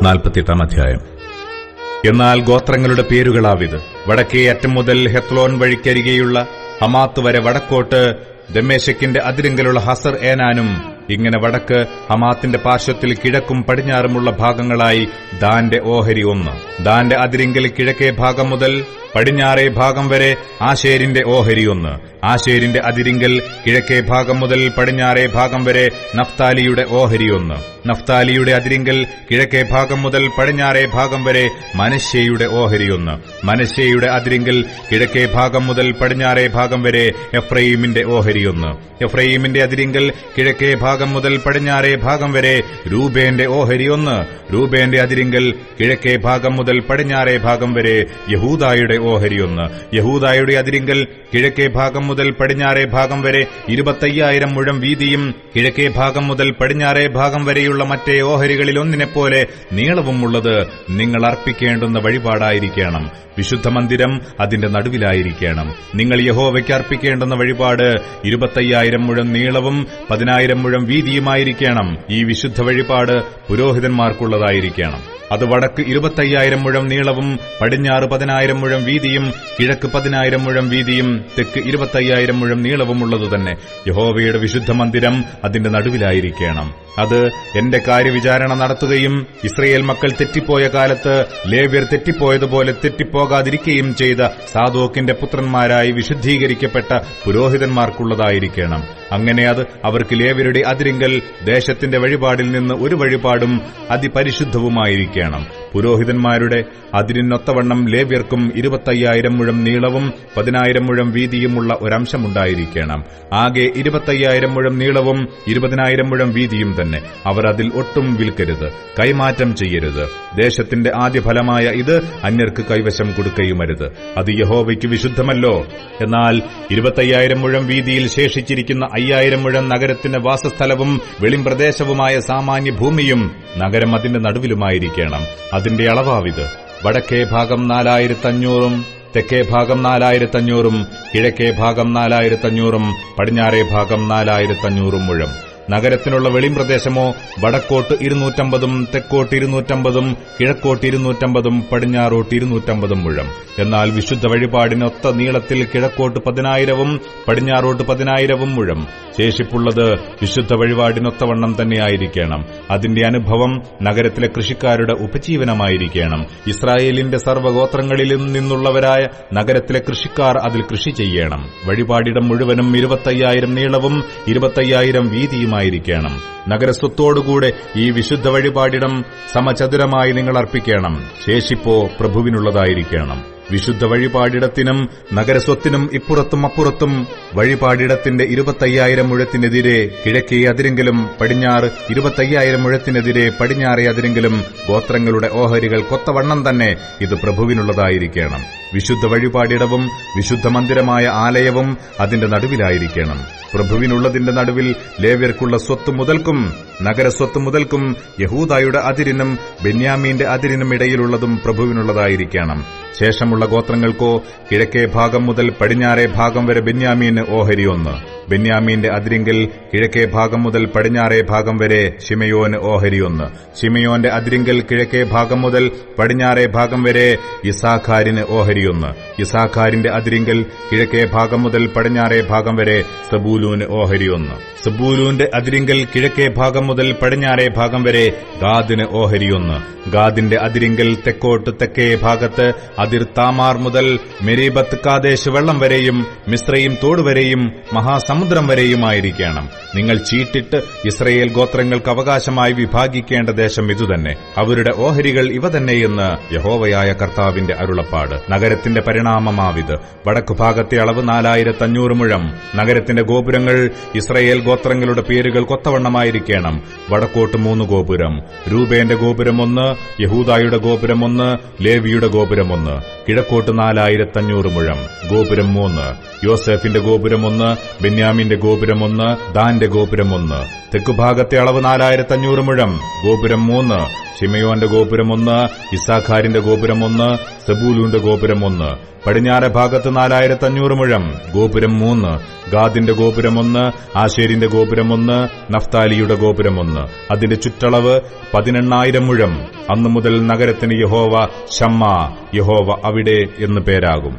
48 അധ്യായം. എന്നാൽ ഗോത്രങ്ങളുടെ പേരുകളാവിത്: വടക്കേ അറ്റം മുതൽ ഹെത്ലോൻ വഴിക്കരികെയുള്ള ഹമാത്ത് വരെ വടക്കോട്ട് ദമ്മേശക്കിന്റെ അതിരിങ്കലുള്ള ഹസർ ഏനാനും, ഇങ്ങനെ വടക്ക് ഹമാത്തിന്റെ പാർശ്വത്തിൽ കിഴക്കും പടിഞ്ഞാറുമുള്ള ഭാഗങ്ങളായി ദാന്റെ ഓഹരി 1. ദാന്റെ അതിരിങ്കൽ കിഴക്കേ ഭാഗം മുതൽ പടിഞ്ഞാറേ ഭാഗം വരെ ആശേരിന്റെ ഓഹരി 1. ആശേരിന്റെ അതിരിങ്കൽ കിഴക്കേ ഭാഗം മുതൽ പടിഞ്ഞാറേ ഭാഗം വരെ നഫ്താലിയുടെ ഓഹരി 1. നഫ്താലിയുടെ അതിരിങ്കൽ കിഴക്കേ ഭാഗം മുതൽ പടിഞ്ഞാറേ ഭാഗം വരെ മനശ്ശെയുടെ ഓഹരി 1. മനശ്ശെയുടെ അതിരിങ്കൽ കിഴക്കേ ഭാഗം മുതൽ പടിഞ്ഞാറേ ഭാഗം വരെ എഫ്രയീമിന്റെ ഓഹരി 1. എഫ്രയീമിന്റെ അതിരിങ്കൽ കിഴക്കേ ഭാഗം മുതൽ പടിഞ്ഞാറേ ഭാഗം വരെ രൂബേന്റെ ഓഹരി 1. രൂബേന്റെ അതിരിങ്കൽ കിഴക്കേ ഭാഗം മുതൽ പടിഞ്ഞാറേ ഭാഗം വരെ യഹൂദായുടെ ഓഹരി 1. യഹൂദായുടെ അതിരിങ്കൽ കിഴക്കേ ഭാഗം മുതൽ പടിഞ്ഞാറേ ഭാഗം വരെ 25,000 മുഴം വീതിയും കിഴക്കേ ഭാഗം മുതൽ പടിഞ്ഞാറേ ഭാഗം വരെയുള്ള മറ്റേ ഓഹരികളിൽ ഒന്നിനെപ്പോലെ നീളവും ഉള്ളത് നിങ്ങൾ അർപ്പിക്കേണ്ടുന്ന വഴിപാടായിരിക്കണം. വിശുദ്ധ മന്ദിരം അതിന്റെ നടുവിലായിരിക്കണം. നിങ്ങൾ യഹോവയ്ക്ക് അർപ്പിക്കേണ്ടുന്ന വഴിപാട് 25,000 മുഴം നീളവും 10,000 മുഴം വീതിയുമായിരിക്കണം. ഈ വിശുദ്ധ വഴിപാട് പുരോഹിതന്മാർക്കുള്ളതായിരിക്കണം. അത് വടക്ക് 25,000 മുഴം നീളവും പടിഞ്ഞാറ് 10,000 മുഴം വീതിയും കിഴക്ക് 10,000 മുഴം വീതിയും തെക്ക് 25,000 മുഴം നീളവുമുള്ളത് തന്നെ. യഹോവയുടെ വിശുദ്ധ മന്ദിരം അതിന്റെ നടുവിലായിരിക്കണം. അത് എന്റെ കാര്യവിചാരണ നടത്തുകയും ഇസ്രയേൽ മക്കൾ തെറ്റിപ്പോയ കാലത്ത് ലേവ്യർ തെറ്റിപ്പോയതുപോലെ തെറ്റിപ്പോകാതിരിക്കുകയും ചെയ്ത സാദോക്കിന്റെ പുത്രന്മാരായി വിശുദ്ധീകരിക്കപ്പെട്ട പുരോഹിതന്മാർക്കുള്ളതായിരിക്കണം. അങ്ങനെ അത് അവർക്ക് ലേവ്യരുടെ അതിരിങ്കൽ ദേശത്തിന്റെ വഴിപാടിൽ നിന്ന് ഒരു വഴിപാടും അതിപരിശുദ്ധവുമായിരിക്കണം. പുരോഹിതന്മാരുടെ അതിരിനൊത്തവണ്ണം ലേവ്യർക്കും 25,000 മുഴം നീളവും 10,000 മുഴം വീതിയുമുള്ള ഒരംശമുണ്ടായിരിക്കണം. ആകെ 25,000 മുഴം നീളവും 20,000 മുഴം വീതിയും തന്നെ. അവർ അതിൽ ഒട്ടും വിൽക്കരുത്, കൈമാറ്റം ചെയ്യരുത്. ദേശത്തിന്റെ ആദ്യഫലമായ ഇത് അന്യർക്ക് കൈവശം കൊടുക്കുകയുമരുത്. അത് യഹോവയ്ക്ക് വിശുദ്ധമല്ലോ. എന്നാൽ 25,000 മുഴം വീതിയിൽ ശേഷിച്ചിരിക്കുന്ന 5,000 മുഴം നഗരത്തിന് വാസസ്ഥലവും വെളിമ്പ്രദേശവുമായ സാമാന്യ ഭൂമിയും നഗരം അതിന്റെ നടുവിലുമായിരിക്കണം. അതിന്റെ അളവാവിത്: വടക്കേ ഭാഗം 4,500, തെക്കേ ഭാഗം 4,500, കിഴക്കേ ഭാഗം 4,500, പടിഞ്ഞാറേ ഭാഗം 4,500 മുഴം. നഗരത്തിനുള്ള വെളിമ്പ്രദേശമോ വടക്കോട്ട് 250, തെക്കോട്ട് 250, കിഴക്കോട്ട് 250, പടിഞ്ഞാറോട്ട് 250 മുഴം. എന്നാൽ വിശുദ്ധ വഴിപാടിനൊത്ത നീളത്തിൽ കിഴക്കോട്ട് 10,000, പടിഞ്ഞാറോട്ട് 10,000 മുഴം. ശേഷിപ്പുള്ളത് വിശുദ്ധ വഴിപാടിനൊത്തവണ്ണം തന്നെയായിരിക്കണം. അതിന്റെ അനുഭവം നഗരത്തിലെ കൃഷിക്കാരുടെ ഉപജീവനമായിരിക്കണം. ഇസ്രായേലിന്റെ സർവ്വഗോത്രങ്ങളിലും നിന്നുള്ളവരായ നഗരത്തിലെ കൃഷിക്കാർ അതിൽ കൃഷി ചെയ്യണം. വഴിപാടിടം മുഴുവനും 25,000 നീളവും 25,000 വീതിയുമായിരിക്കണം. നഗരസ്വത്തോടുകൂടെ ഈ വിശുദ്ധ വഴിപാടിടം സമചതുരമായി നിങ്ങൾ അർപ്പിക്കണം. ശേഷിപ്പോ പ്രഭുവിനുള്ളതായിരിക്കണം. വിശുദ്ധ വഴിപാടിടത്തിനും നഗരസ്വത്തിനും ഇപ്പുറത്തും അപ്പുറത്തും വഴിപാടിടത്തിന്റെ 25,000 മുഴത്തിനെതിരെ കിഴക്കേ അതിരെങ്കിലും പടിഞ്ഞാറ് 25,000 മുഴത്തിനെതിരെ പടിഞ്ഞാറേ അതിരെങ്കിലും ഗോത്രങ്ങളുടെ ഓഹരികൾ കൊത്തവണ്ണം തന്നെ ഇത് പ്രഭുവിനുള്ളതായിരിക്കണം. വിശുദ്ധ വഴിപാടിടവും വിശുദ്ധ മന്ദിരമായ ആലയവും അതിന്റെ നടുവിലായിരിക്കണം. പ്രഭുവിനുള്ളതിന്റെ നടുവിൽ ലേവ്യർക്കുള്ള സ്വത്ത് മുതൽക്കും നഗരസ്വത്ത് മുതൽക്കും യഹൂദായുടെ അതിരിനും ബെന്യാമീന്റെ അതിരിനും ഇടയിലുള്ളതും പ്രഭുവിനുള്ളതായിരിക്കണം. ശേഷമുള്ള ഗോത്രങ്ങൾക്കോ കിഴക്കേ ഭാഗം മുതൽ പടിഞ്ഞാറേ ഭാഗം വരെ ബെന്യാമീന് ഓഹരി 1. ബെന്യാമീന്റെ അതിരിങ്കൽ കിഴക്കേ ഭാഗം മുതൽ പടിഞ്ഞാറേ ഭാഗം വരെ ശിമയോന് ഓഹരി 1. ശിമയോന്റെ അതിരിങ്കൽ കിഴക്കേ ഭാഗം മുതൽ പടിഞ്ഞാറേ ഭാഗം വരെ യിസ്സാഖാരിന് ഓഹരി 1. യിസ്സാഖാരിന്റെ അതിരിങ്കൽ കിഴക്കേ ഭാഗം മുതൽ പടിഞ്ഞാറേ ഭാഗം വരെ സെബൂലൂന് ഓഹരി 1. സെബൂലൂന്റെ അതിരിങ്കൽ കിഴക്കേ ഭാഗം മുതൽ പടിഞ്ഞാറേ ഭാഗം വരെ ഗാദിന് ഓഹരി 1. ഗാദിന്റെ അതിരിങ്കൽ തെക്കോട്ട് തെക്കേ ഭാഗത്ത് അതിർ താമാർ മുതൽ മെരീബത്ത് കാദേശ് വെള്ളം വരെയും മിസ്രയീം തോട് വരെയും മഹാസമുദ്രം വരെയുമായിരിക്കണം. നിങ്ങൾ ചീട്ടിട്ട് ഇസ്രയേൽ ഗോത്രങ്ങൾക്ക് അവകാശമായി വിഭാഗിക്കേണ്ട ദേശം ഇതുതന്നെ. അവരുടെ ഓഹരികൾ ഇവ തന്നെയെന്ന് യഹോവയായ കർത്താവിന്റെ അരുളപ്പാട്. നഗരത്തിന്റെ പരിണാമമാവിത്: വടക്കുഭാഗത്തെ അളവ് 4,500 മുഴം. നഗരത്തിന്റെ ഗോപുരങ്ങൾ ഇസ്രയേൽ ഗോത്രങ്ങളുടെ പേരുകൾ കൊത്തവണ്ണമായിരിക്കണം. വടക്കോട്ട് 3 ഗോപുരം. രൂബേന്റെ ഗോപുരം 1, യഹൂദായുടെ ഗോപുരം 1, ലേവിയുടെ ഗോപുരം 1. കിഴക്കോട്ട് 4,500 മുഴം. ഗോപുരം 3. യോസേഫിന്റെ ഗോപുരം 1, ബെന്യാമീൻ ബെന്യാമിന്റെ ഗോപുരം 1, ദാന്റെ ഗോപുരം 1. തെക്കുഭാഗത്തെ അളവ് 4500 മുഴം, ഗോപുരം 3. ശിമയോന്റെ ഗോപുരം 1, ഇസ്സാഖാരിന്റെ ഗോപുരം 1, സെബൂലൂന്റെ ഗോപുരം 1. പടിഞ്ഞാറെ ഭാഗത്ത് 4500 മുഴം, ഗോപുരം 3. ഗാദിന്റെ ഗോപുരം 1, ആശേരിന്റെ ഗോപുരം 1, നഫ്താലിയുടെ ഗോപുരം 1. അതിന്റെ ചുറ്റളവ് 18000 മുഴം. അന്നു മുതൽ നഗരത്തിന് യഹോവ ശമ്മാ, യഹോവ അവിടെ എന്ന് പേരാകും.